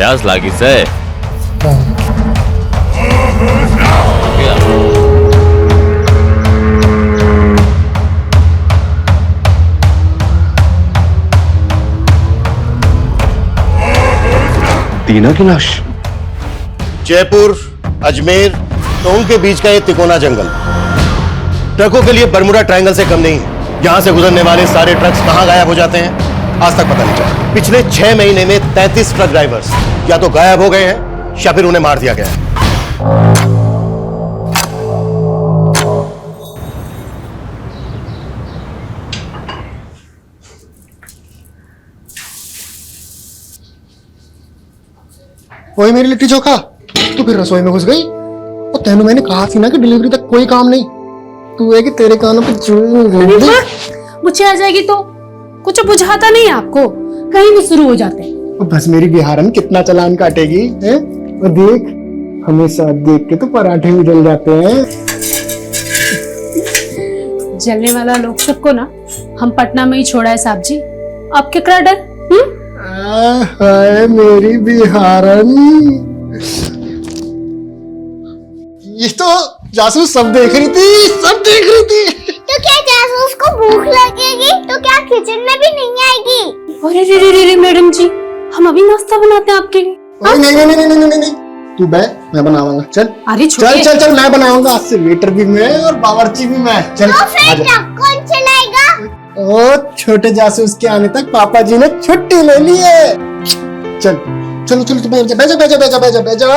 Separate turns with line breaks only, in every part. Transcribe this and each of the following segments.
प्यास लागी से।
तीना की लाश।
जयपुर अजमेर टोंक के बीच का ये तिकोना जंगल ट्रकों के लिए बरमुडा ट्रायंगल से कम नहीं है। यहां से गुजरने वाले सारे ट्रक्स कहां गायब हो जाते हैं आज तक पता नहीं चला। पिछले 6 महीने में 33 ट्रक ड्राइवर्स या तो गायब हो गए हैं या फिर उन्हें मार दिया गया है।
वही मेरी लिट्टी चोखा, तू फिर रसोई में घुस गई। और तेनू मैंने कहा थी ना कि डिलीवरी तक कोई काम नहीं। तू है कि तेरे कानों पे
मुझे आ जाएगी तो कुछ बुझाता नहीं आपको, कहीं भी शुरू हो जाते हैं।
बस मेरी बिहारन कितना चालान काटेगी है? और देख, हमेशा देख के तो पराठे भी जल जाते हैं।
जलने वाला लोग सबको ना हम पटना में ही छोड़ा है साहब जी, आप क्या करा डर?
हाय मेरी बिहारन, ये तो जासूस सब देख रही थी, सब देख रही थी।
तो क्या जासूस को भूख लगेगी तो क्या किचन में भी नहीं आएगी?
अरे रे रे रे मैडम जी, हम अभी नाश्ता बनाते हैं आपके लिए।
नहीं नहीं नहीं नहीं नहीं, तू बैठ, मैं बनाऊंगा। चल
अरे
चल चल चल, मैं बनाऊंगा। आज से वेटर भी मैं और बावर्ची भी मैं। चल
तो फिर ट्रक कौन चलाएगा?
ओ छोटे जासूस के आने तक पापा जी ने छुट्टी ले ली है। चल चलो चलो, तू बैठ जा बैठ जा बैठ जा बैठ जा बैठ जा बैठ जा।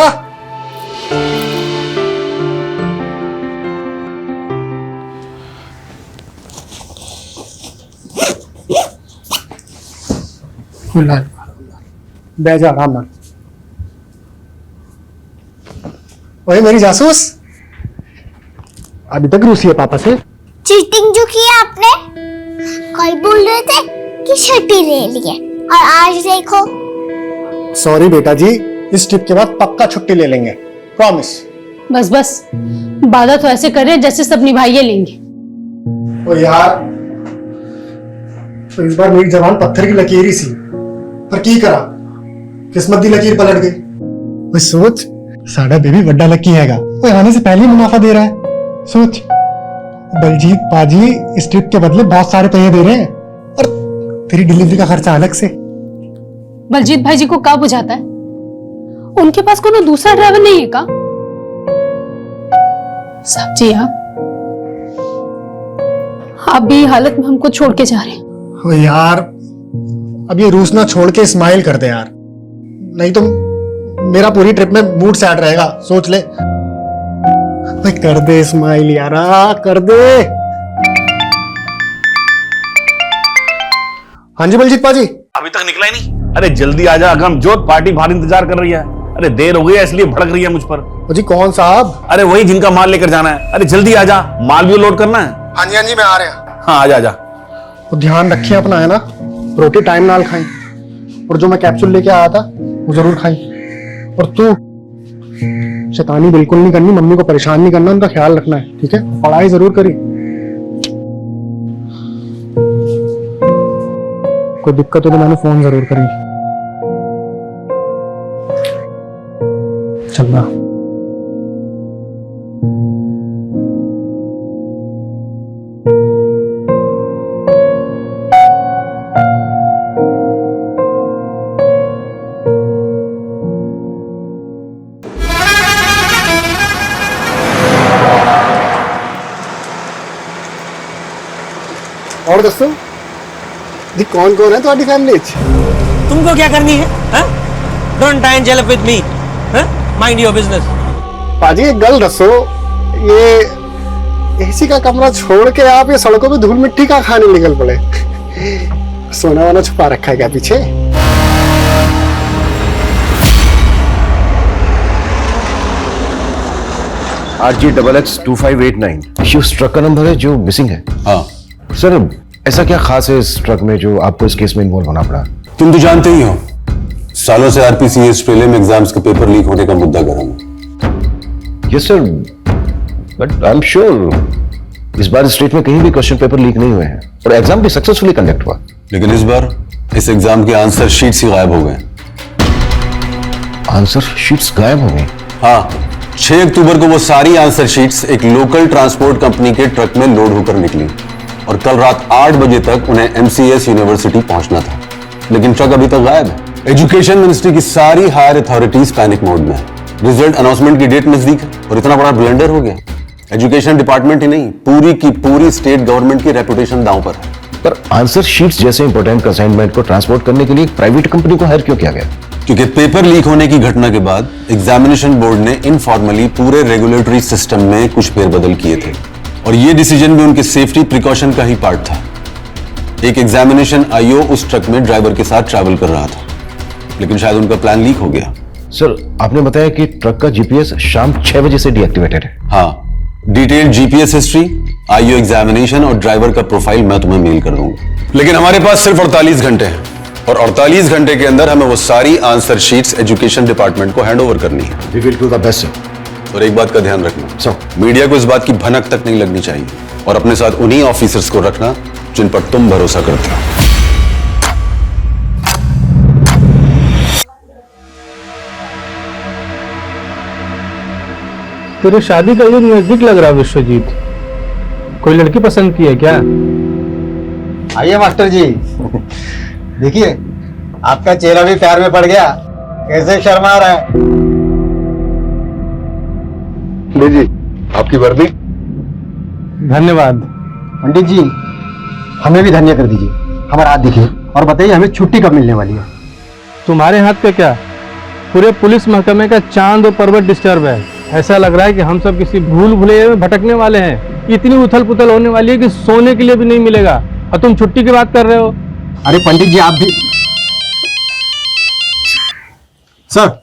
बैठ जा आराम से। ओए मेरी जासूस, अभी तक रूसी है पापा से।
चीटिंग जो की आपने, कल बोल रहे थे कि छुट्टी ले ली है और आज देखो।
सॉरी बेटा जी, इस ट्रिप के बाद पक्का छुट्टी ले लेंगे, प्रॉमिस।
बस बस, वादा तो ऐसे कर रहे हैं जैसे सब निभाइए लेंगे।
ओ यार, तो इस बार मेरी जबान पत्थर की लकीर ही सी, पर की करा, किस्मत दी लकीर पलट गई। ओए सोच, साडा बेबी बड़ा लकी हैगा, वो आने से पहले ही मुनाफा दे रहा है। सोच, बलजीत पाजी इस ट्रिप के बदले बहुत सारे पैसे दे रहे हैं, और तेरी डिलीवरी का खर्चा अलग से।
बलजीत भाई जी को क्या बुझाता है? उनके पास कोई दूसरा ड्राइवर नहीं है का? साहब जी आप भी हालत में हमको छोड़ के जा रहे हैं।
ओ यार, अब ये रूस ना छोड़ के स्माइल कर दे यार, नहीं तो मेरा पूरी ट्रिप में मूड सैड रहेगा। सोच ले, कर दे स्माइल यारा, कर दे। हाँ जी बलजीत पाजी।
अभी तक निकला ही नहीं? अरे जल्दी आ जा अगमजोत, पार्टी बाहर इंतजार कर रही है। अरे देर हो गई है इसलिए भड़क रही है मुझ पर।
जी कौन साहब?
अरे वही जिनका माल लेकर जाना है। अरे जल्दी आ जा, माल भी लोड करना है।
हाँ जी मैं आ रहा हूँ।
हाँ आ जा आ जा।
तो ध्यान रखिए अपना, है ना, रोटी टाइम नाल खाई, और जो मैं कैप्सूल लेके आया था वो जरूर खाई। और तू शैतानी बिल्कुल नहीं करनी, मम्मी को परेशान नहीं करना, उनका ख्याल रखना है, ठीक है? पढ़ाई जरूर करी। कोई दिक्कत हो तो मैंने फोन जरूर करी। चलना। और दोस्तों जी, कौन कौन है तुम्हारी फैमिली?
तुमको क्या करनी है? डोंट ट्राई एंड जेलफ with me, mind your business.
पाजी एक गल दसो, ये एसी का कमरा छोड़ के आप ये सड़कों पे धूल मिट्टी का खाने निकल पड़े। सोना वाना छुपा रखा है क्या पीछे?
RG XX2589 ये उस ट्रक का नंबर है जो मिसिंग है।
हाँ
सर, ऐसा क्या खास है इस ट्रक में जो आपको इस केस में इन्वॉल्व होना पड़ा?
तुम तो जानते ही हो, सालों से आरपीसीएस प्रीलिम एग्जाम्स के पेपर लीक होने का मुद्दा गर्म है।
Yes sir, but I am sure इस बार स्टेट में कहीं भी क्वेश्चन पेपर लीक नहीं हुए हैं और एग्जाम भी सक्सेसफुली कंडक्ट हुआ।
लेकिन इस बार इस एग्जाम के आंसर शीट्स ही गायब हो गए।
आंसर शीट्स गायब हो गई।
हाँ, 6 अक्टूबर को वो सारी आंसर शीट्स एक लोकल ट्रांसपोर्ट कंपनी के ट्रक में लोड होकर निकली और कल रात 8 बजे तक उन्हें MCS यूनिवर्सिटी पहुंचना था, लेकिन ट्रक अभी तक गायब है। एजुकेशन मिनिस्ट्री की सारी हायर अथॉरिटीज पैनिक मोड में है। रिजल्ट अनाउंसमेंट की डेट नजदीक है और इतना बड़ा ब्लंडर हो गया। एजुकेशन डिपार्टमेंट ही नहीं, पूरी की पूरी स्टेट गवर्नमेंट की रेपुटेशन दांव पर है।
पर आंसर शीट्स जैसे इंपॉर्टेंट असाइनमेंट को ट्रांसपोर्ट करने के लिए एक प्राइवेट कंपनी को हायर क्यों किया गया?
क्योंकि पेपर लीक होने की घटना के बाद एग्जामिनेशन बोर्ड ने इनफॉर्मली पूरे रेगुलेटरी सिस्टम में कुछ फेरबदल किए थे और ये डिसीजन भी उनके सेफ्टी प्रिकॉशन का ही पार्ट था। एक एग्जामिनेशन आईओ उस ट्रक में ड्राइवर के साथ ट्रैवल कर रहा था, लेकिन शायद उनका प्लान लीक हो गया।
सर, आपने बताया कि ट्रक का जीपीएस शाम 6 बजे से डीएक्टिवेटेड है।
हाँ, detailed GPS history, IO examination और ड्राइवर का प्रोफाइल मैं तुम्हें मेल कर दूंगा। लेकिन हमारे पास सिर्फ 48 घंटे हैं और 48 घंटे के अंदर हमें वो सारी आंसर शीट्स एजुकेशन डिपार्टमेंट को हैंड ओवर करनी है।
We will do the best sir.
और एक बात का ध्यान रखना,
सर,
मीडिया को इस बात की भनक तक नहीं लगनी चाहिए और अपने साथ उन्हीं ऑफिसर्स को रखना जिन पर तुम भरोसा करते हो।
तेरे शादी का दिन नजदीक लग रहा है विश्वजीत। कोई लड़की पसंद की है क्या?
आइए मास्टर जी, देखिए आपका चेहरा भी प्यार में पड़ गया। कैसे शर्मा रहा है?
जी, आपकी वर्दी।
धन्यवाद।
पंडित जी, हमें भी धन्य कर दीजिए। हमारा हाथ देखिए और बताइए हमें छुट्टी कब मिलने वाली है?
तुम्हारे हाथ का क्या, पूरे पुलिस महकमे का चांद और पर्वत डिस्टर्ब है। ऐसा लग रहा है कि हम सब किसी भूल भुलैया में भटकने वाले हैं। इतनी उथल पुथल होने वाली है कि सोने के लिए भी नहीं मिलेगा और तुम छुट्टी की बात कर रहे हो।
अरे पंडित जी, आप भी। Sir.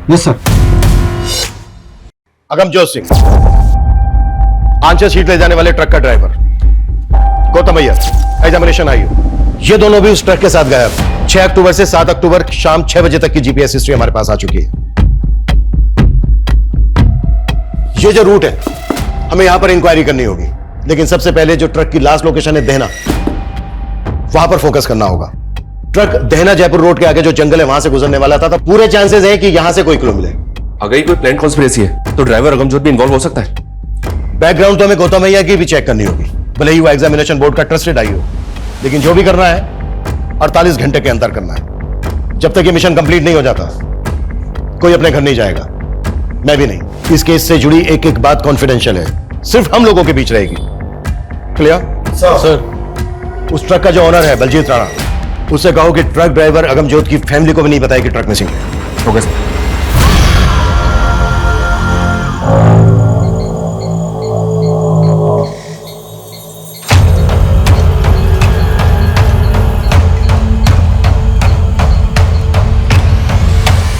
Yes sir.
Agamjot Singh, answer sheet ले जाने वाले ट्रक का driver. Gautam Iyer, examination IO, ये दोनों भी उस ट्रक के साथ गायब। 6 अक्टूबर से 7 अक्टूबर शाम 6 बजे तक की जीपीएस हिस्ट्री हमारे पास आ चुकी है। ये जो रूट है, हमें यहां पर इंक्वायरी करनी होगी, लेकिन सबसे पहले जो ट्रक की लास्ट लोकेशन है देहना, वहां पर फोकस करना होगा। ट्रक देहना जयपुर रोड के आगे जो जंगल है वहां से गुजरने वाला था, तो पूरे चांसेस है कि यहां से कोई क्लू मिले।
अगर ये कोई प्लान कॉन्स्पिरेसी है तो ड्राइवर अगमजोत भी इन्वॉल्व हो सकता है।
बैकग्राउंड तो हमें गौतम भैया की भी चेक करनी होगी, भले ही वो एग्जामिनेशन बोर्ड का ट्रस्टेड आई हो, लेकिन जो भी करना है 48 घंटे के अंदर करना है। जब तक ये मिशन कंप्लीट नहीं हो जाता कोई अपने घर नहीं जाएगा, मैं भी नहीं। इस केस से जुड़ी एक एक बात कॉन्फिडेंशियल है, सिर्फ हम लोगों के बीच रहेगी। Clear sir? उस ट्रक का जो ओनर है बलजीत राणा, उससे कहो कि ट्रक ड्राइवर अगमजोत की फैमिली को भी नहीं बताया कि ट्रक मिसिंग है।
Okay sir.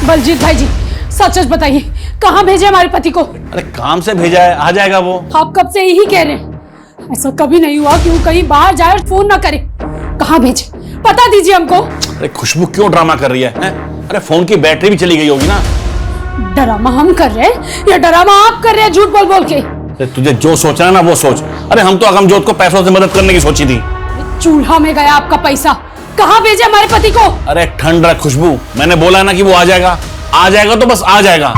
बलजीत भाई जी, सच सच बताइए, कहाँ भेजे हमारे पति को?
अरे काम से भेजा है, आ जाएगा वो।
आप कब से यही कह रहे हैं, ऐसा कभी नहीं हुआ कि वो कहीं बाहर जाए और फोन ना करे। कहाँ भेजे, पता दीजिए हमको।
अरे खुशबू क्यों ड्रामा कर रही है? अरे फोन की बैटरी भी चली गई होगी ना।
डरामा हम कर रहे हैं या डरामा आप कर रहे हैं झूठ बोल बोल के?
अरे तुझे जो सोचना है ना वो सोच। अरे हम तो अगमजोत को पैसों से मदद करने की सोची थी।
चूल्हा में गया आपका पैसा, कहाँ भेजे हमारे पति को?
अरे ठंड रख खुशबू, मैंने बोला ना कि वो आ जाएगा। आ जाएगा तो बस आ जाएगा।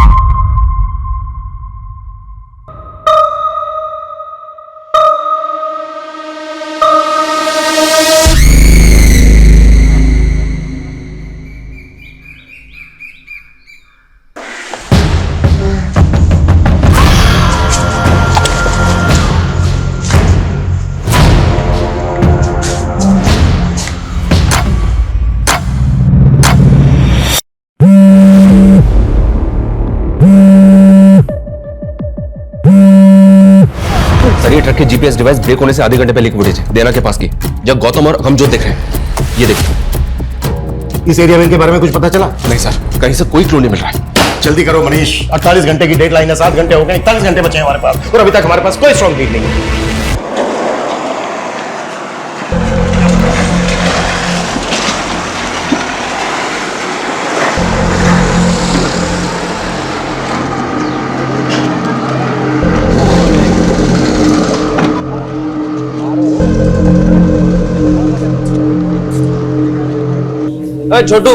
सर, ये ट्रक के जीपीएस डिवाइस ब्रेक होने से आधे घंटे पहले की फुटेज है, देना के पास की, जब गौतम और अगमजोत देख रहे हैं। ये देखिए।
इस एरिया में इनके बारे में कुछ पता चला?
नहीं सर, कहीं से कोई क्लू नहीं मिल रहा है।
जल्दी करो मनीष, 48 घंटे की डेडलाइन है, 7 घंटे हो गए, 41 घंटे बचे हैं हमारे पास और अभी तक हमारे पास कोई स्ट्रॉन्ग लीड नहीं है।
छोटू,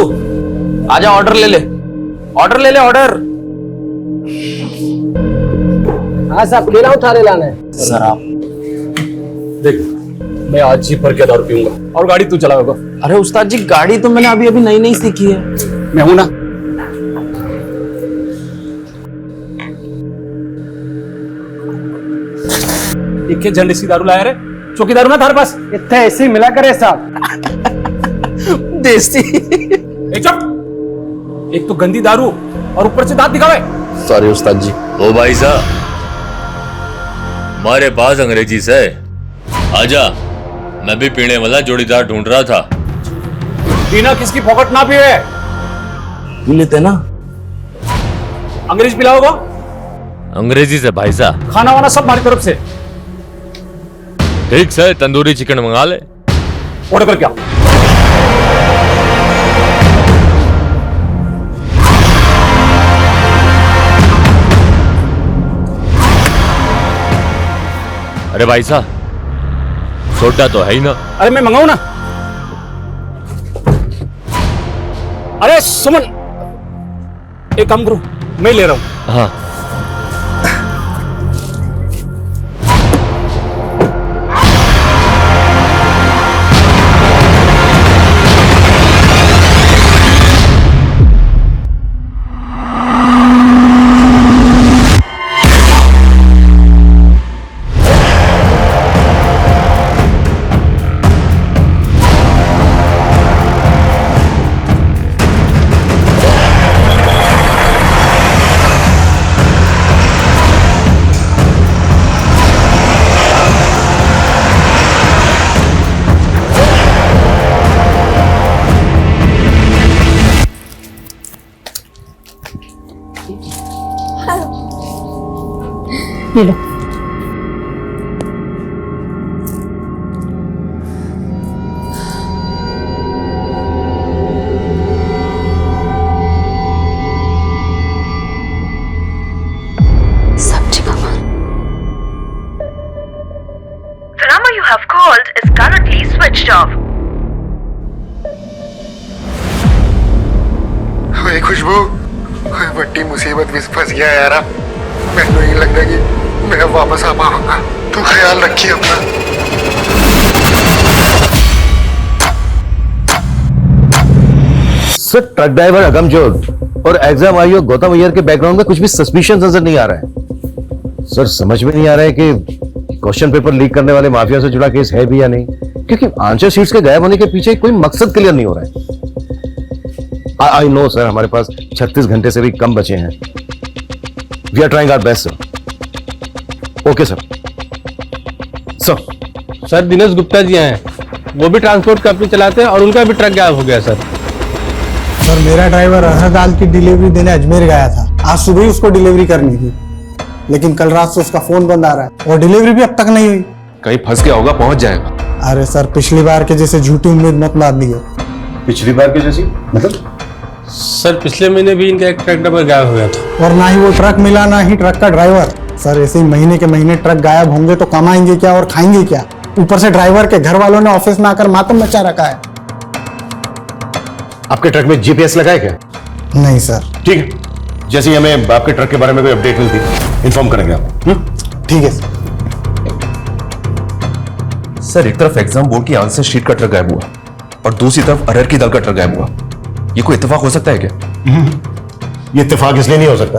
आजा, ऑर्डर ले ले, ऑर्डर ले ले, ऑर्डर।
हाँ साहब, केला उठाने लाना है।
सर आप देख, मैं आज ही भर के दारू पीऊंगा और गाड़ी तू चलाओगा। अरे उस्ताद जी, गाड़ी तो मैंने अभी अभी नई नई सीखी है।
मैं हूं ना।
एक झंडे सी दारू लाया रे, चौकी दारू ना थारे पास इतने ऐसे मिला करे साहब।
देसी।
चुप, एक तो गंदी दारू और ऊपर से दांत दिखावे।
सॉरी उस्ताद जी।
ओ भाई साहब, हमारे पास अंग्रेजी से आजा, मैं भी पीने वाला जोड़ीदार ढूंढ रहा था।
पीना किसकी पॉकेट ना पिए,
पी लेते ना।
अंग्रेज पिलाओगा?
अंग्रेजी से भाई साहब।
खाना वाना सब हमारी तरफ से।
ठीक से तंदूरी चिकन मंगा ले।
ऑर्डर कर क्या?
अरे भाई साहब, सोडा तो है ही ना।
अरे मैं मंगाऊं ना। अरे सुमन, एक काम करो, मैं ले रहा हूं।
हाँ
ले लो।
सब्जी का
The number you have called is currently switched off.
ओए खुशबू, ओए बड़ी मुसीबत में फंस गया यार। मैं नहीं लगता कि मैं वापस आ पाऊंगा। तू ख्याल रखिए अपना।
सर, ट्रक ड्राइवर अगमजोत और एग्जाम आईओ गौतम अय्यर के बैकग्राउंड में कुछ भी सस्पिशियस नजर नहीं आ रहा है। सर, समझ में नहीं आ रहा है कि क्वेश्चन पेपर लीक करने वाले माफिया से जुड़ा केस है भी या नहीं, क्योंकि आंसर शीट्स के गायब होने के पीछे कोई मकसद क्लियर नहीं हो रहा है। आई नो सर, हमारे पास 36 घंटे से भी कम बचे हैं। We are trying our best sir. Okay sir.
Sir, Dinesh Gupta ji हैं, वो भी ट्रांसपोर्ट कंपनी चलाते हैं और उनका भी ट्रक गायब हो गया सर।
सर, मेरा ड्राइवर अरहर दाल की डिलीवरी देने अजमेर गया था। आज सुबह ही उसको डिलीवरी करनी थी, लेकिन कल रात से उसका फोन बंद आ रहा है और डिलीवरी भी अब तक नहीं हुई।
कहीं फंस गया होगा, पहुंच जाएगा।
अरे सर, पिछली बार के जैसे झूठी उम्मीद मत लादिए।
पिछली बार की जैसी मतलब?
सर, पिछले महीने भी इनका एक ट्रक ड्राइवर गायब हो गया था।
और ना ही वो ट्रक मिला, ना ही ट्रक का ड्राइवर। सर, ऐसे ही महीने के महीने ट्रक गायब होंगे तो कमाएंगे क्या और खाएंगे क्या? ऊपर से ड्राइवर के घर वालों ने ऑफिस में आकर मातम मचा रखा है।
आपके ट्रक में जीपीएस लगा है क्या?
नहीं सर।
ठीक है, जैसे ही हमें आपके ट्रक के बारे में कोई अपडेट मिलती इन्फॉर्म करेंगे आपको।
ठीक है सर।
सर, एक तरफ एग्जाम बोर्ड की आंसर शीट का ट्रक गायब हुआ और दूसरी तरफ अरहर की दाल का ट्रक गायब हुआ। ये कोई इत्तेफाक हो सकता है क्या?
ये इत्तेफाक इसलिए नहीं हो सकता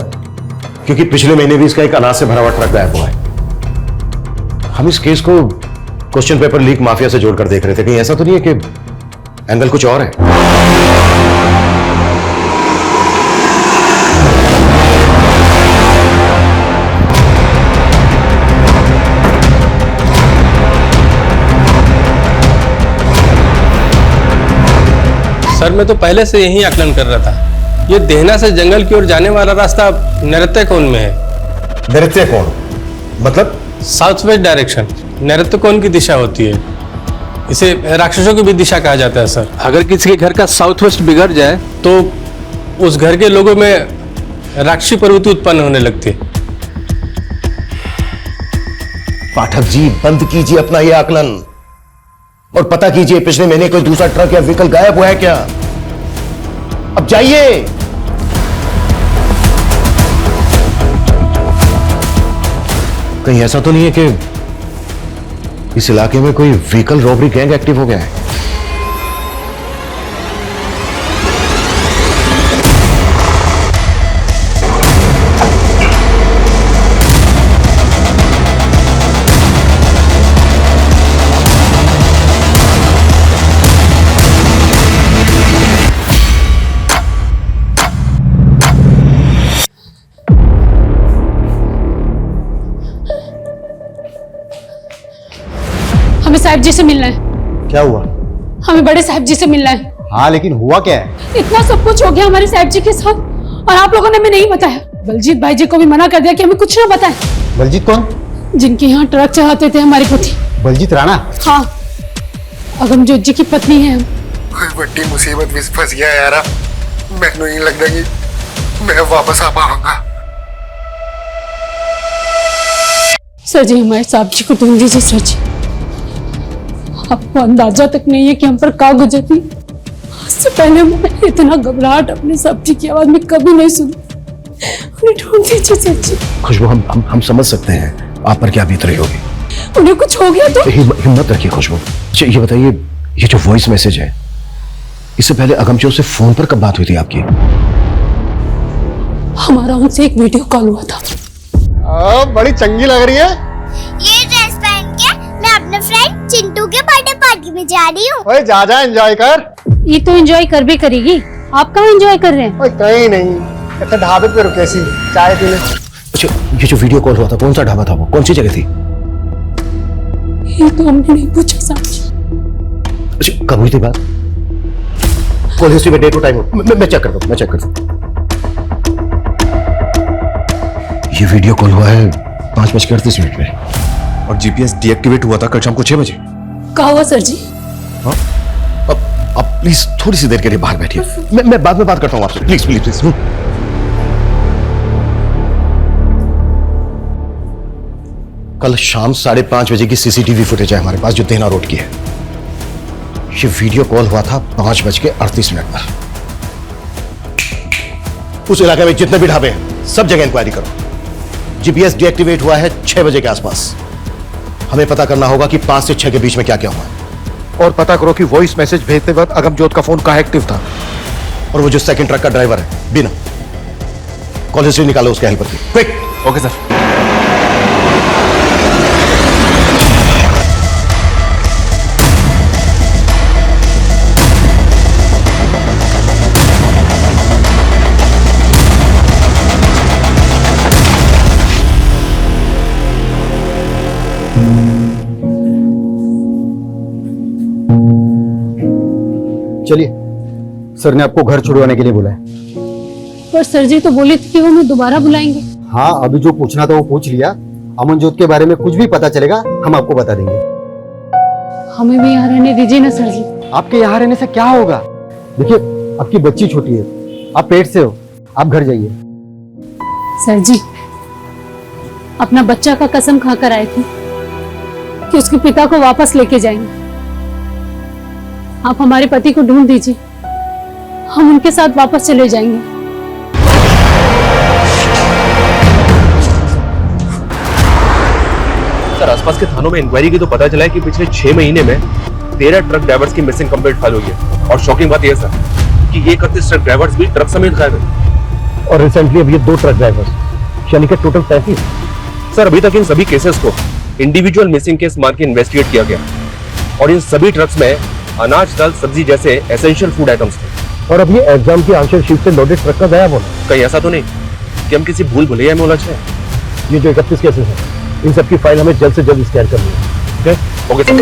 क्योंकि पिछले महीने भी इसका एक अनाज से भरा हुआ ट्रक गायब हुआ है। हम इस केस को क्वेश्चन पेपर लीक माफिया से जोड़कर देख रहे थे। कहीं ऐसा तो नहीं है कि एंगल कुछ और है?
सर, मैं तो पहले से यही आकलन कर रहा था। ये देहना से जंगल की ओर जाने वाला रास्ता नृत्यकोण में है।
नृत्यकोण मतलब?
साउथ वेस्ट डायरेक्शन नृत्यकोण की दिशा होती है। इसे राक्षसों की भी दिशा कहा जाता है सर। अगर किसी के घर का साउथ वेस्ट बिगड़ जाए तो उस घर के लोगों में राक्षसी प्रवृत्ति उत्पन्न होने लगती है।
पाठक जी, बंद कीजिए अपना यह आकलन और पता कीजिए पिछले महीने कोई दूसरा ट्रक या व्हीकल गायब हुआ है क्या? अब जाइए। कहीं ऐसा तो नहीं है कि इस इलाके में कोई व्हीकल रॉबरी गैंग एक्टिव हो गया है?
हमें साहब जी से मिलना है।
क्या हुआ?
हमें बड़े साहब जी से मिलना है।
हाँ, लेकिन हुआ क्या है?
इतना सब कुछ हो गया हमारे साहब जी के साथ और आप लोगों ने हमें नहीं बताया। बलजीत भाई जी को भी मना कर दिया कि हमें कुछ ना बताएं।
बलजीत कौन?
जिनके यहाँ ट्रक चलाते थे हमारे पति।
बलजीत राणा?
हाँ, अगमजोत जी की पत्नी है हम।
कोई बड़ी मुसीबत में फंस गया यार। मैंने नहीं लगता कि मैं वापस आ पाऊंगा।
सर जी, हमारे साहब जी को ढूंढ दीजिए सर जी। आपको अंदाजा तक नहीं है कि हम पर क्या गुजरती। इससे पहले मैं इतना घबराहट अपने साहब जी की आवाज में कभी नहीं सुनी। उन्हें ढूंढ दीजिए सर जी।
खुशबू, हम समझ सकते हैं आप पर क्या बीत रही होगी।
उन्हें कुछ हो गया तो?
हिम्मत रखिए खुशबू। अच्छा ये बताइए, ये जो वॉइस मैसेज है, इससे पहले अगमजोत से फोन पर कब बात हुई थी आपकी?
हमारा उनसे एक वीडियो कॉल हुआ था।
बड़ी चंगी लग रही है।
ये ड्रेस पहन के मैं अपने फ्रेंड चिंटू के बर्थडे पार्टी में जा रही हूँ।
ओए जा एंजॉय कर।
ये तो एंजॉय कर भी करेगी। आप कहाँ एंजॉय कर रहे हैं?
ओए कहीं नहीं, ऐसे ढाबे पे रुके सी चाय पीने।
अच्छा ये जो वीडियो कॉल हुआ था, कौन सा ढाबा था वो? कौन सी जगह थी?
ये तो हमने नहीं पूछा साहब जी।
अच्छा कब हुई थी बात? कॉल हिस्ट्री में डेट और टाइम मैं चेक करता हूँ, ये वीडियो कॉल हुआ है 5:38 में और जीपीएस डीएक्टिवेट हुआ था कल शाम को 6 बजे।
कहा हुआ सर जी?
हाँ? अब प्लीज थोड़ी सी देर के लिए बाहर बैठिए, मैं बाद में बात करता हूँ आपसे। Please please please. कल शाम 5:30 बजे की सीसीटीवी फुटेज है हमारे पास, जो देना रोड की है। ये वीडियो कॉल हुआ था 5:38 पर। उस इलाके में जितने भी ढाबे हैं सब जगह इंक्वायरी करो। जीपीएस डीएक्टिवेट हुआ है 6 बजे के आसपास। हमें पता करना होगा कि 5 से 6 के बीच में क्या क्या हुआ, और पता करो कि वॉइस मैसेज भेजते वक्त अगमजोत का फोन कहां एक्टिव था, और वो जो सेकंड ट्रक का ड्राइवर है बिना, कॉल हिस्ट्री निकालो उसके हेल्पर की। क्विक।
Okay sir.
चलिए, सर ने आपको घर छुड़वाने के लिए बुलाया।
पर सर जी तो बोले थे कि वो हमें दोबारा बुलाएंगे।
हाँ, अभी जो पूछना था वो पूछ लिया। अमनजोत के बारे में कुछ भी पता चलेगा हम आपको बता देंगे।
हमें भी यहाँ रहने दीजिए ना सर जी।
आपके यहाँ रहने से क्या होगा? देखिए, आपकी बच्ची छोटी है, आप पेट से हो, आप घर जाइए।
सर जी, अपना बच्चा का कसम खाकर आए थे कि उसके पिता को वापस लेके जाएंगे। आप हमारे पति को ढूंढ दीजिए, हम उनके साथ वापस चले जाएंगे।
सर आसपास के थानों में इंक्वायरी की तो पता चला है कि पिछले 6 महीने में 13 ट्रक ड्राइवर्स की मिसिंग कंप्लेंट फाइल हुई है। और शॉकिंग बात यह सर कि ये 31 ट्रक ड्राइवर्स भी ट्रक समेत गायब है।
और रिसेंटली अब ये 2 ट्रक ड्राइवर्स, यानी कि टोटल 35।
सर अभी तक इन सभी केसेस को इंडिविजुअल मिसिंग केस मान के इन्वेस्टिगेट किया गया और इन सभी ट्रक्स में अनाज, दाल, सब्जी जैसे एसेंशियल फूड आइटम्स थे।
और अब ये एग्जाम की आंसर शीट से लोडेड ट्रक का गायब होना।
कहीं ऐसा तो नहीं कि हम किसी भूल भुलैया में उलझ गए?
ये जो 31 केसेस हैं, इन सबकी फाइल हमें जल्द से जल्द स्कैन करनी है।
Okay sir.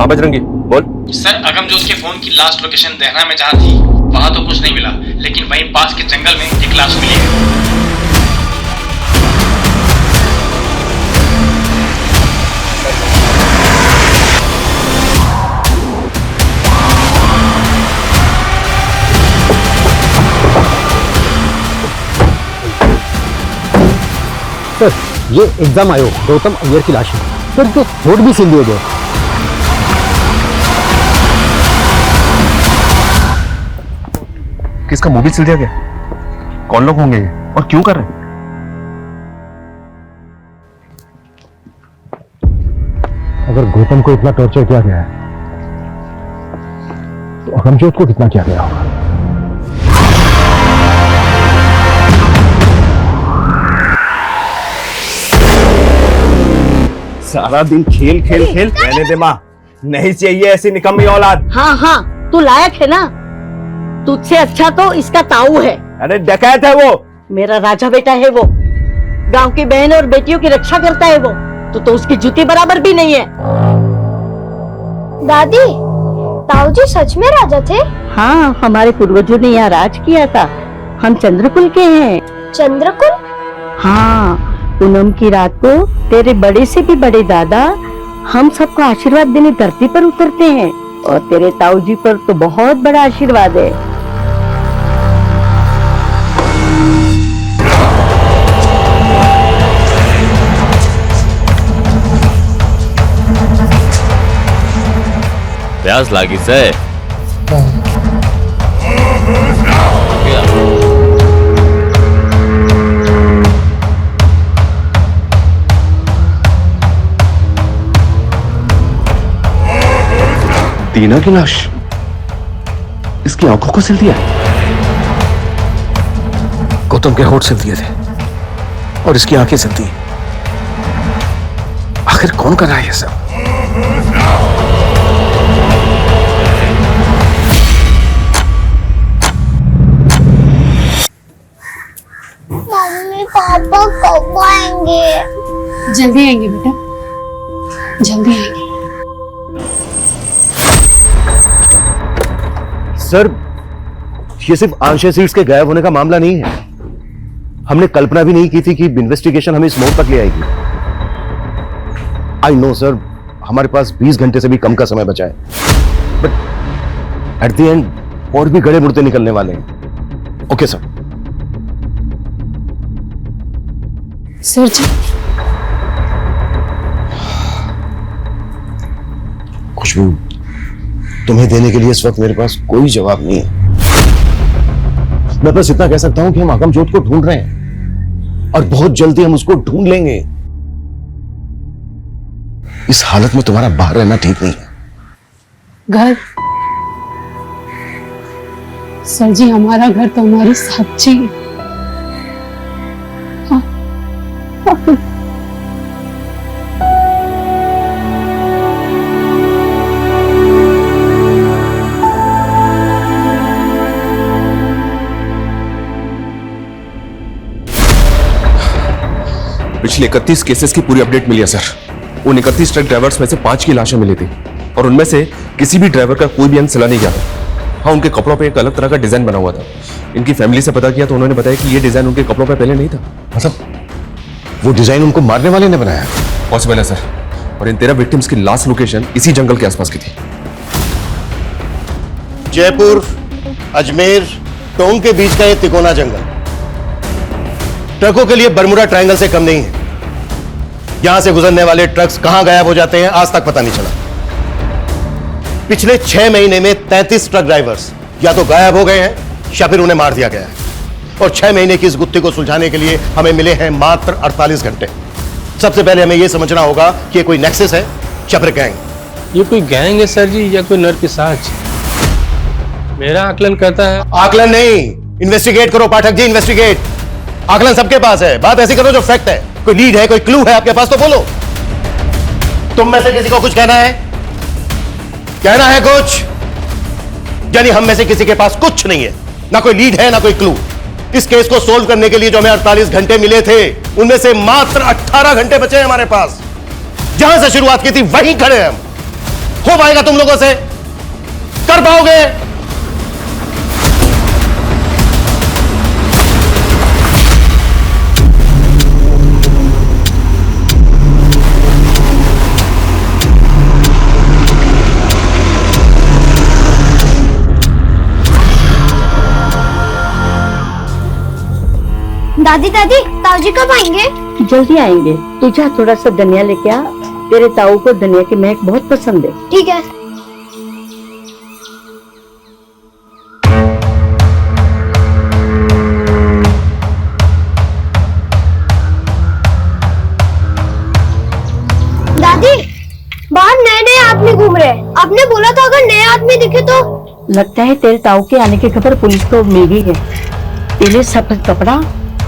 हाँ बजरंगी बोल।
सर अगमजोत के फोन की लास्ट लोकेशन देहरा में जहाँ थी वहां तो कुछ नहीं मिला, लेकिन वहीं पास के जंगल में एक लाश मिली है।
सर, ये एग्जाम आयोग गौतम अय्यर की लाश है। सर, तो वोट भी सील दिए गए।
किसका मुंह भी सिल दिया गया? कौन लोग होंगे ये और क्यों कर रहे हैं?
अगर गौतम को इतना टॉर्चर किया गया है तो अगमजोत को कितना किया गया होगा?
सारा दिन खेल खेल खेल रहने दे माँ, नहीं चाहिए ऐसी निकम्मी औलाद।
हाँ हाँ, तू लायक है ना। तुझसे अच्छा तो इसका ताऊ है।
अरे डकैत है वो।
मेरा राजा बेटा है वो, गांव की बहन और बेटियों की रक्षा करता है वो, तो उसकी जूती बराबर भी नहीं है।
दादी, ताऊ जी सच में राजा थे?
हाँ, हमारे पूर्वजों ने यहाँ राज किया था। हम चंद्रकुल के हैं।
चंद्रकुल?
हाँ, पूनम की रात को तेरे बड़े से भी बड़े दादा हम सबको आशीर्वाद देने धरती पर उतरते हैं, और तेरे ताऊ जी पर तो बहुत बड़ा आशीर्वाद है।
प्यास लागी से
दीना की लाश, इसकी आंखों को सिल दिया।
गौतम के होठ सिल दिए थे और इसकी आंखें सिलती। आखिर कौन कर रहा है ये सब?
मम्मी पापा कब आएंगे?
जल्दी आएंगे बेटा, जल्दी आएंगे।
सर, ये सिर्फ आंशिक सीट्स के गायब होने का मामला नहीं है। हमने कल्पना भी नहीं की थी कि इन्वेस्टिगेशन हमें इस मोड़ तक ले आएगी। आई नो सर, हमारे पास 20 घंटे से भी कम का समय बचा है, बट एट द एंड और भी गड़े मुड़ते निकलने वाले हैं। Okay sir.
सर जी,
खुशबू, तुम्हें देने के लिए इस वक्त मेरे पास कोई जवाब नहीं है। मैं बस इतना कह सकता हूं कि हम अगमजोत को ढूंढ रहे हैं और बहुत जल्दी हम उसको ढूंढ लेंगे। इस हालत में तुम्हारा बाहर रहना ठीक नहीं है।
घर? सर जी, हमारा घर तो हमारी साक्षी है।
पिछले 31 केसेस की पूरी अपडेट मिली है सर। उन 31 ट्रक ड्राइवर्स में से 5 की लाशें मिली थी और उनमें से किसी भी ड्राइवर का कोई भी अंग सिला नहीं गया था। हाँ, उनके कपड़ों पे एक अलग तरह का डिजाइन बना हुआ था। इनकी फैमिली से पता किया तो उन्होंने बताया कि ये डिजाइन उनके कपड़ों पे पहले नहीं था।
मतलब वो डिजाइन उनको मारने वाले ने बनाया?
पॉसिबल है सर। और इन 13 विक्टिम्स की लास्ट लोकेशन इसी जंगल के आसपास की थी।
जयपुर, अजमेर, टोंक के बीच का ये तिकोना जंगल ट्रकों के लिए बरमुडा ट्रायंगल से कम नहीं है। यहां से गुजरने वाले ट्रक्स कहां गायब हो जाते हैं आज तक पता नहीं चला। पिछले 6 महीने में 33 ट्रक ड्राइवर्स या तो गायब हो गए हैं या फिर उन्हें मार दिया गया है। और 6 महीने की इस गुत्थी को सुलझाने के लिए हमें मिले हैं मात्र 48 घंटे। सबसे पहले हमें यह समझना होगा कि ये कोई नेक्सस है या फिर गैंग।
ये कोई गैंग है सर जी या कोई नरपिशाच? मेरा आकलन कहता है।
आकलन नहीं, इन्वेस्टिगेट करो पाठक जी, इन्वेस्टिगेट। आकलन सबके पास है, बात ऐसी करो जो फैक्ट है। कोई लीड है, कोई क्लू है आपके पास तो बोलो। तुम में से किसी को कुछ कहना है? कहना है कुछ? यानी हम में से किसी के पास कुछ नहीं है, ना कोई लीड है ना कोई क्लू। इस केस को सोल्व करने के लिए जो हमें 48 घंटे मिले थे उनमें से मात्र 18 घंटे बचे हैं हमारे पास। जहां से शुरुआत की थी वहीं खड़े हैं हम। हो पाएगा तुम लोगों से? कर पाओगे?
दादी दादी, ताऊ जी कब आएंगे?
जल्दी आएंगे। तू जा थोड़ा सा धनिया लेके आ, तेरे ताऊ को धनिया की महक बहुत पसंद है।
ठीक है। घूम रहे हैं? आपने बोला था अगर नए आदमी दिखे तो।
लगता है तेरे ताऊ के आने की खबर पुलिस को मिल गई है। पहले सफेद कपड़ा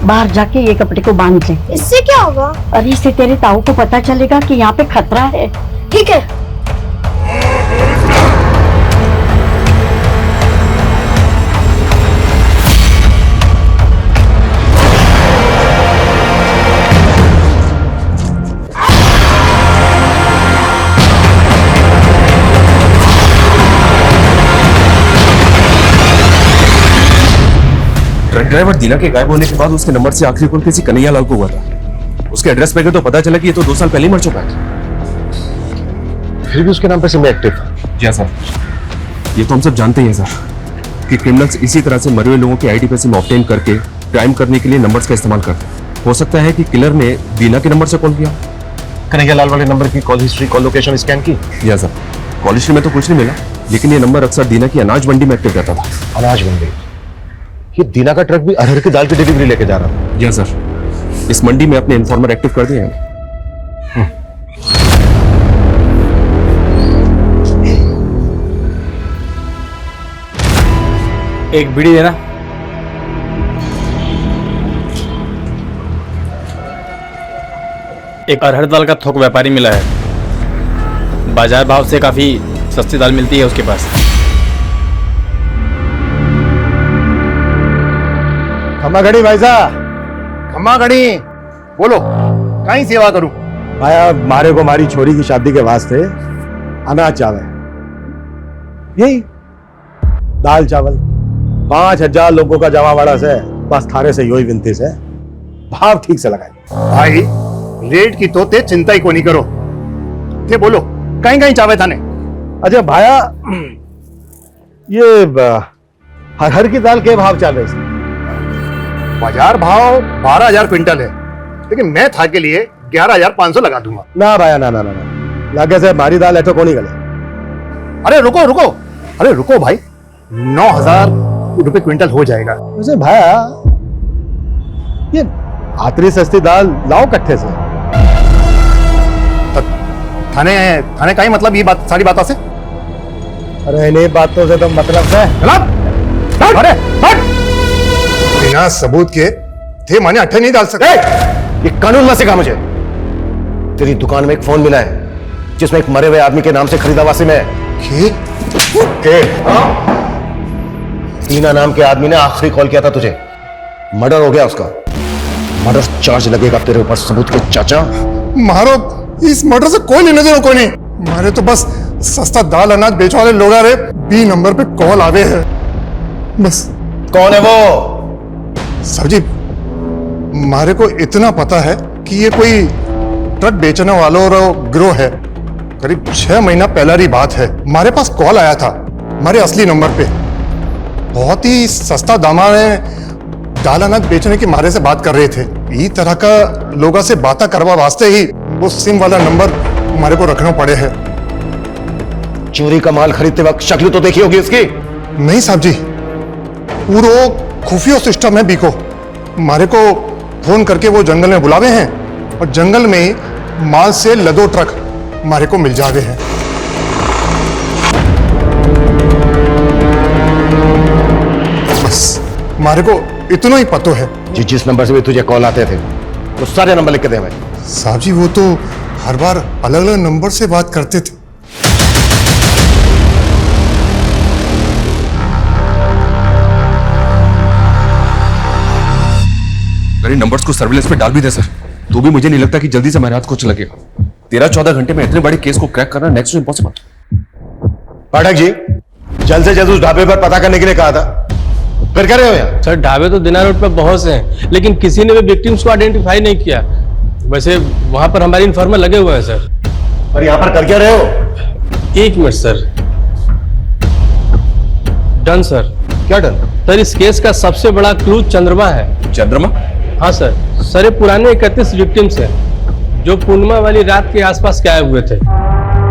बाहर जाके ये कपड़े को बांध ले।
इससे क्या होगा?
अरे इससे तेरे ताऊ को पता चलेगा कि यहाँ पे खतरा है।
ठीक है।
ट्रक ड्राइवर दीना के गायब होने के बाद उसके नंबर से आखिरी कॉल किसी कन्हैया लाल को हुआ था। उसके एड्रेस पे गए तो पता चला कि ये तो 2 साल पहले ही मर चुका है।
फिर भी उसके नाम पर सिम एक्टिव था।
जी सर, ये तो हम सब जानते ही हैं सर कि क्रिमिनल्स इसी तरह से मरे हुए लोगों के आईडी पे सिम ऑब्टेन करके क्राइम करने के लिए नंबर्स का इस्तेमाल करते हैं। हो सकता है कि किलर ने दीना के नंबर से कॉल किया।
कन्हैया लाल वाले नंबर की call history, call location scan की।
या सर, कॉल हिस्ट्री में तो कुछ नहीं मिला, लेकिन ये नंबर अक्सर दीना की अनाज मंडी में एक्टिव रहता था।
अनाज मंडी? ये दीना का ट्रक भी अरहर की दाल की डिलीवरी लेके जा रहा था।
या सर, इस मंडी में अपने इन्फॉर्मर एक्टिव कर दिए हैं।
एक बीड़ी देना। एक अरहर दाल का थोक व्यापारी मिला है, बाजार भाव से काफी सस्ती दाल मिलती है उसके पास।
खम्मा घड़ी भाई साहब, खम्मा घड़ी, बोलो कहीं सेवा करूं?
भाया मारे को मारी छोरी की शादी के वास्ते अनाज चावल, यही दाल चावल 5000 लोगों का जमावाड़ा से बस थारे से यो ही विनती से भाव ठीक से लगाई।
भाई रेट की तो ते चिंता ही को नहीं करो, ते बोलो कहीं कहीं चावे थाने।
अच्छा भाया, ये हर की दाल के भाव चल रहे?
बाजार भाव 12000 क्विंटल है, लेकिन मैं था के लिए 11500 लगा दूंगा।
ना भाया ना ना ना, लागे से भारी दाल ऐठो को नहीं गले।
अरे रुको रुको, अरे रुको भाई, 9000 रुपए क्विंटल हो जाएगा।
वैसे भाया ये आतरी सस्ती दाल लाओ कट्ठे से।
थाने थाने का ही मतलब ये बात सारी बातों से?
अरे इन्हीं बातों से तो मतलब है।
अरे हट! बिना सबूत के थे माने अट्ठे नहीं डाल सकते।
ये कानून मत सिखा मुझे। तेरी दुकान में एक फोन मिला है जिसमें एक मरे हुए आदमी के नाम से खरीदा हुआ सिम है। दीना नाम के आदमी ने आखिरी कॉल किया था तुझे, मर्डर हो गया उसका। मर्डर चार्ज लगेगा तेरे ऊपर सबूत के चाचा।
मारो, इस मर्डर से कोई लेने देना कोई नहीं। मारे तो बस सस्ता दाल अनाज बेचने वाले लोग आ रहे, बी नंबर पे कॉल आवे है बस।
कौन है वो?
सर जी, मारे को इतना पता है कि ये कोई ट्रक बेचने वालों और गिरोह है। करीब 6 महीना पहला की बात है, हमारे पास कॉल आया था हमारे असली नंबर पे। बहुत ही सस्ता दामा में दाल अनाज बेचने की मारे से बात कर रहे थे। इस तरह का लोगों से बातें करवा वास्ते ही वो सिम वाला नंबर हमारे को रखना पड़े है।
चोरी का माल खरीदते वक्त शक्ल तो देखी होगी उसकी?
नहीं साहब जी, पूरा खुफिया सिस्टम है बीको। हमारे को फोन करके वो जंगल में बुलावे हैं और जंगल में ही माल से लदो ट्रक हमारे को मिल जावे हैं। बस हमारे को इतना ही पतो है।
जिस नंबर से भी तुझे कॉल आते थे वो सारे नंबर लिख के दे भाई।
साहब जी, वो तो हर बार अलग अलग नंबर से बात करते थे।
अरे नंबर्स को सर्विलेंस पे डाल भी दे सर, तो भी मुझे नहीं लगता कि जल्दी से हमारे हाथ कुछ लगेगा। 13-14 घंटे में इतने बड़े केस को क्रैक करना next to impossible.
Pathak ji, जल्द से जल्द उस ढाबे पर पता करने के लिए कहा था, फिर कर रहे हो यार?
सर ढाबे तो दिना रोड पर बहुत से हैं, लेकिन किसी ने भी विक्टिम्स को आइडेंटिफाई नहीं किया। वैसे वहां पर हमारी इन्फॉर्मर लगे हुए हैं सर।
और यहाँ पर कर क्या रहे हो?
1 मिनट सर। Done sir.
क्या डन?
सर इस केस का सबसे बड़ा क्लू चंद्रमा है।
चंद्रमा?
हाँ सर। सर ये पुराने 31 विक्टिम्स हैं जो पूर्णिमा वाली रात के आसपास गायब हुए थे,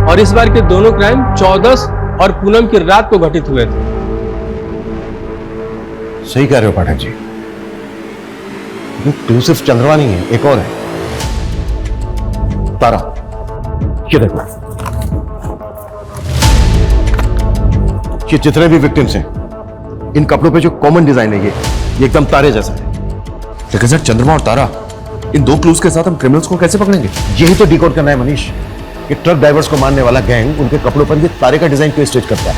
और इस बार के दोनों क्राइम 14 और पूनम की रात को घटित हुए थे।
सही कह रहे हो पाठक जी, क्लू सिर्फ चंद्रमा नहीं है, एक और है। तारा, ये देखो,
कि जितने भी विक्टिम्स हैं, इन कपड़ों पे जो कॉमन डिजाइन है ये एकदम तारे जैसा है।
लेकिन सर, चंद्रमा और तारा, इन दो क्लूज के साथ हम क्रिमिनल्स को कैसे पकड़ेंगे?
यही तो डिकोड करना है मनीष, कि ट्रक ड्राइवर्स को मारने वाला गैंग उनके कपड़ों पर ये तारे का डिजाइन क्यों स्टिच करता है।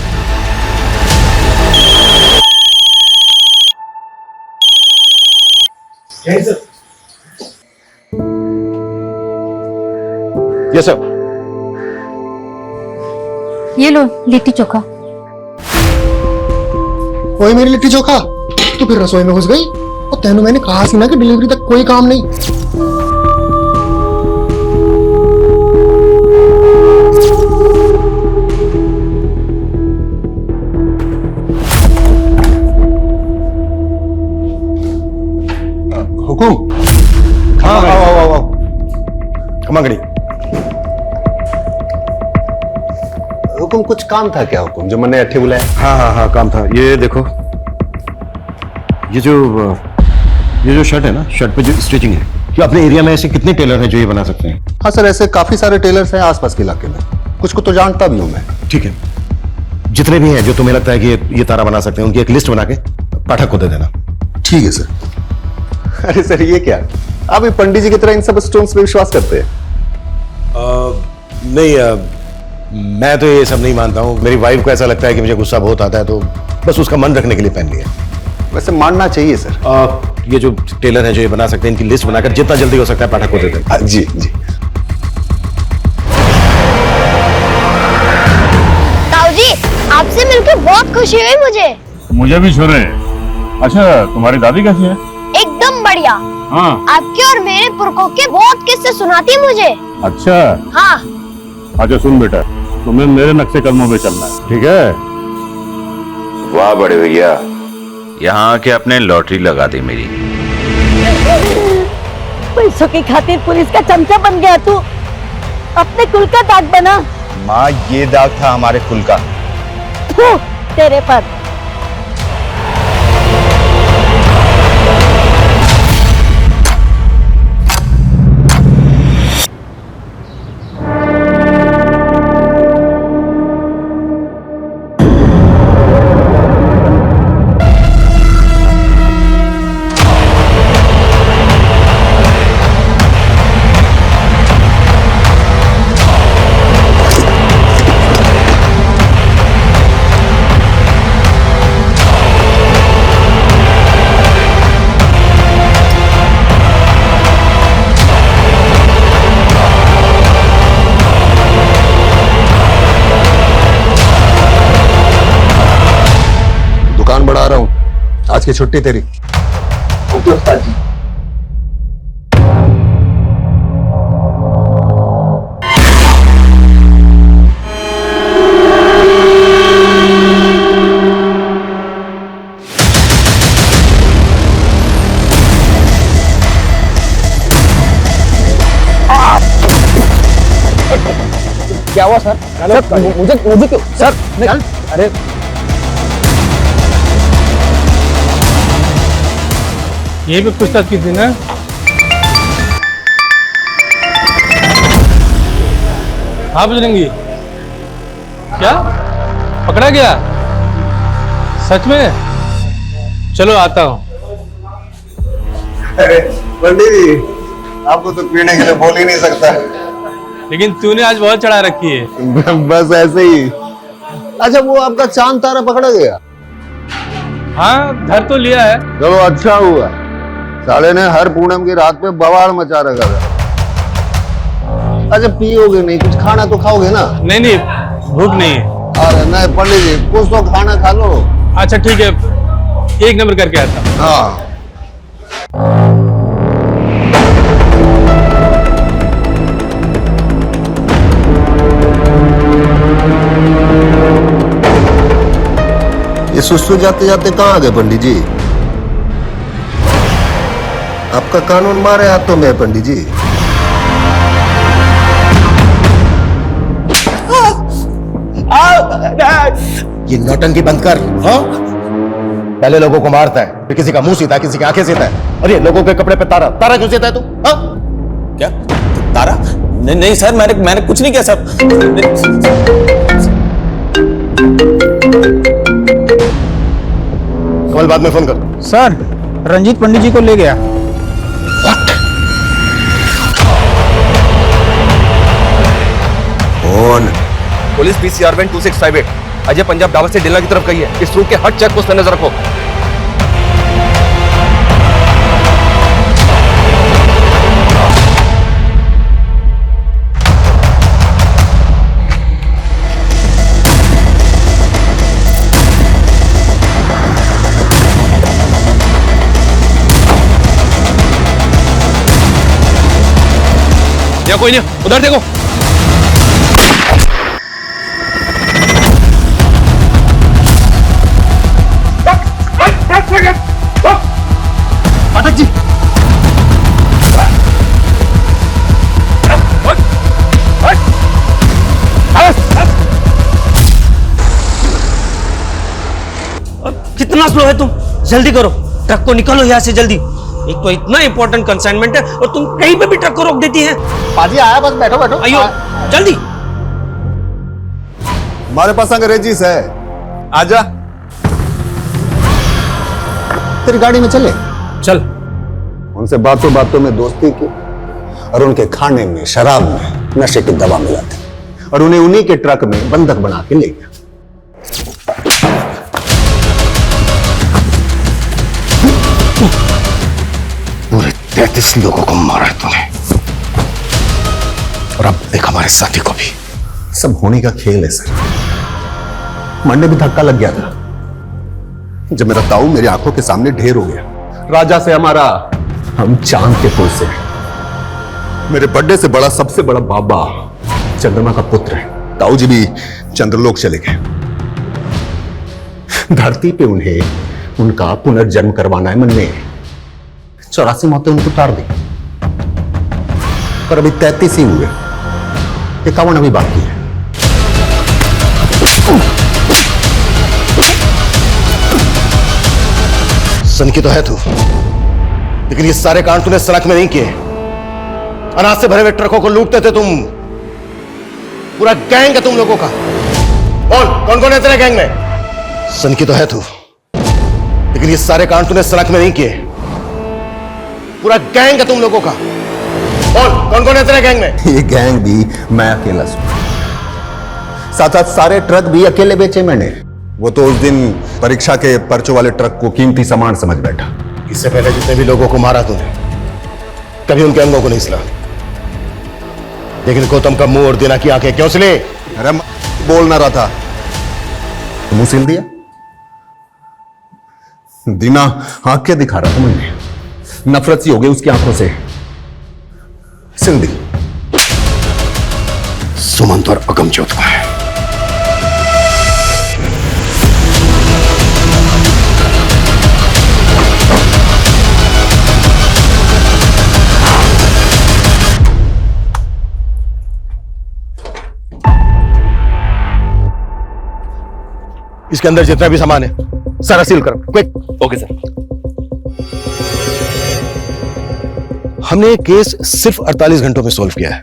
Yes sir.
ये लो लिट्टी चोखा।
वही मेरी लिट्टी चोखा, तू फिर रसोई में घुस गई। और तेनू मैंने कहा सी ना कि डिलीवरी तक कोई काम नहीं।
हुकुम। हाँ, आओ। खमागड़ी।
हुकुम, कुछ काम था क्या हुकुम, जो मैंने अट्ठे बुलाया?
हाँ, काम था। ये देखो, ये जो शर्ट है ना, शर्ट पे जो स्टिचिंग है, कि अपने एरिया में ऐसे कितने टेलर हैं जो ये बना सकते हैं?
हाँ सर, ऐसे काफी सारे टेलर्स हैं आसपास के इलाके में, कुछ को तो जानता भी हूं मैं।
ठीक है, जितने भी हैं जो तुम्हें लगता है कि ये तारा बना सकते हैं, उनकी एक लिस्ट बना के पाठक को दे देना।
ठीक है सर। अरे सर, ये क्या, आप भी पंडित जी की तरह इन सब स्टोन्स पे विश्वास करते हैं?
नहीं, मैं तो ये सब नहीं मानता हूँ। मेरी वाइफ को ऐसा लगता है कि मुझे गुस्सा बहुत आता है, तो बस उसका मन रखने के लिए पहन लिया।
वैसे मानना चाहिए सर।
ये जो टेलर हैं जो ये बना सकते हैं, इनकी लिस्ट बनाकर जितना जल्दी हो सकता है पाठक को दे देना।
जी।
ताऊ जी, आपसे मिलकर बहुत खुशी हुई
मुझे भी छोरे। अच्छा, तुम्हारी दादी कैसी है?
एकदम बढ़िया।
हाँ।
आपके और मेरे पुरखों के बहुत किस्से सुनाती है मुझे।
अच्छा।
हाँ।
अच्छा सुन बेटा, तुम्हें मेरे नक्शे कदमों पे चलना है, ठीक है?
वाह बड़े भैया, यहाँ आके अपने लॉटरी लगा दी मेरी।
पैसों की खातिर पुलिस का चमचा बन गया तू, अपने कुल का दाग बना।
माँ, ये दाग था हमारे कुल का।
थू, तेरे पर।
बढ़ा रहा हूं, आज की छुट्टी तेरी।
क्या हुआ सर? मुझे क्यों सर? अरे
ये भी पूछताछ की थी ना? हाँ बजरंगी, क्या पकड़ा गया? सच में? चलो आता हूँ।
अरे पंडित जी, आपको तो पीने के लिए बोल ही नहीं सकता।
लेकिन तूने आज बहुत चढ़ा रखी है।
बस ऐसे ही। अच्छा, वो आपका चांद तारा पकड़ा गया?
हाँ, धर तो लिया है।
चलो अच्छा हुआ, साले ने हर पूनम की रात पे बवाल मचा रखा था। अच्छा, पियोगे नहीं, कुछ खाना तो खाओगे ना?
नहीं, भूख नहीं है।
अरे नहीं पंडित जी, कुछ तो खाना खा लो।
अच्छा ठीक है, एक नंबर करके आता हूँ।
हाँ। ये सुस्तु जाते जाते कहाँ आ गए पंडित जी? आपका कानून मारे हाथों में है पंडित जी।
ये नौटंकी बंद कर। हाँ? पहले लोगों को मारता है, फिर किसी का मुंह सीता है, किसी की आंखें सीता है। अरे लोगों के कपड़े पे तारा क्यों सीता है तू? हाँ?
क्या तारा? नहीं सर, मैंने कुछ नहीं किया सर।
कमल बाद में फोन कर।
सर, रंजीत पंडित जी को ले गया।
कौन?
Police PCR van 2658 Ajay Punjab dhaba से डिलर की तरफ गई है। इस रूट के हर चेक पोस्ट पर नजर रखो। या कोई नहीं, उधर देखो।
पाठक जी,
कितना स्लो है तुम? जल्दी करो, ट्रक को निकालो यहाँ से जल्दी। एक तो इतना इंपॉर्टेंट कंसाइनमेंट है और तुम कहीं पे भी ट्रक को रोक देती हैं।
पाजी आया, बस बैठो बैठो।
आइयो जल्दी।
हमारे पास अंग्रेजीस है, आजा।
तेरी गाड़ी में चले
चल।
उनसे बातों बातों में दोस्ती की और उनके खाने में, शराब में नशे की दवा मिलाते और उन्हें उन्हीं के ट्रक में बंधक बना के ले गया।
पूरे 33 लोगों को मारा तूने, और अब देख हमारे साथी को भी। सब होने का खेल है सर। मन में भी धक्का लग गया था जब मेरा ताऊ मेरी आंखों के सामने ढेर हो गया। राजा से हमारा, हम चांद के पुल से। मेरे बर्थडे से बड़ा, सबसे बड़ा बाबा चंद्रमा का पुत्र है। ताऊ जी भी चंद्रलोक चले गए। धरती पे उन्हें उनका पुनर्जन्म करवाना है मन में। 84 मौतें उनको उतार दी, पर अभी 33 ही हुए। 51 अभी बाकी है।
सनकी तो है तू, लेकिन ये सारे कांड तूने सड़क में नहीं किए। अनाज से भरे हुए ट्रकों को लूटते थे तुम। पूरा गैंग है तुम लोगों का। कौन कौन है तेरे गैंग में? सनकी तो है तू, लेकिन ये सारे कांड तूने सड़क में नहीं किए। पूरा गैंग है तुम लोगों का। कौन कौन है तेरे गैंग में?
ये गैंग भी मैं अकेला हूं। साथ साथ सारे ट्रक भी अकेले बेचे मैंने।
वो तो उस दिन परीक्षा के पर्चों वाले ट्रक को कीमती सामान समझ बैठा।
इससे पहले जितने भी लोगों को मारा तूने, कभी उनके अंगों को नहीं सिला। लेकिन गौतम का मुंह और दीना की आंखें क्यों सिले?
अरे बोल ना रहा था,
मुंह सिल दिया।
दीना आंखें दिखा रहा था मुझे, नफरत सी हो गई उसकी आंखों से, सिल दी।
सुमंत और अगमजोत का है। इसके अंदर जितना भी सामान है सारा सील करो, क्विक।
Okay sir.
हमने ये केस सिर्फ 48 घंटों में सॉल्व किया है।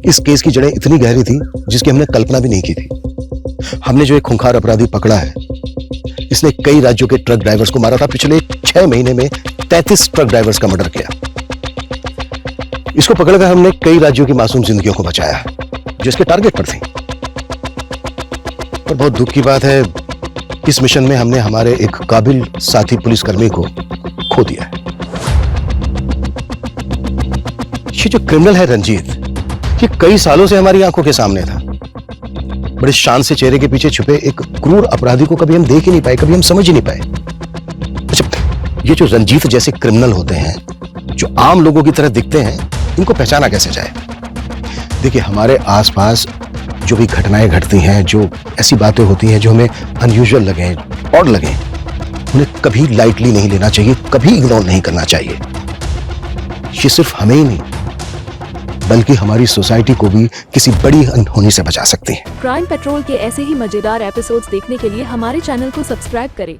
इस केस की जड़ें इतनी गहरी थी जिसकी हमने कल्पना भी नहीं की थी। हमने जो एक खूंखार अपराधी पकड़ा है, इसने कई राज्यों के ट्रक ड्राइवर्स को मारा था। पिछले 6 महीने में 33 ट्रक ड्राइवर्स का मर्डर किया। इसको पकड़कर हमने कई राज्यों की मासूम जिंदगियों को बचाया जो इसके टारगेट पर थी। पर बहुत दुख की बात है, इस मिशन में हमने हमारे एक काबिल साथी पुलिसकर्मी को खो दिया है। ये जो क्रिमिनल है रंजीत, ये कई सालों से हमारी आंखों के सामने था। बड़े शान से चेहरे के पीछे छुपे एक क्रूर अपराधी को कभी हम देख ही नहीं पाए, कभी हम समझ ही नहीं पाए। अच्छा, ये जो रंजीत जैसे क्रिमिनल होते हैं, जो आम लोगों की तरह दिखते हैं, इनको पहचाना कैसे जाए? देखिए, हमारे आसपास जो भी घटनाएं घटती हैं, जो ऐसी बातें होती हैं जो हमें अनयूजुअल लगे, ऑड लगे, उन्हें कभी लाइटली नहीं लेना चाहिए, कभी इग्नोर नहीं करना चाहिए। ये सिर्फ हमें ही नहीं, बल्कि हमारी सोसाइटी को भी किसी बड़ी अनहोनी से बचा सकती है।
क्राइम पेट्रोल के ऐसे ही मजेदार एपिसोड्स देखने के लिए हमारे चैनल को सब्सक्राइब करें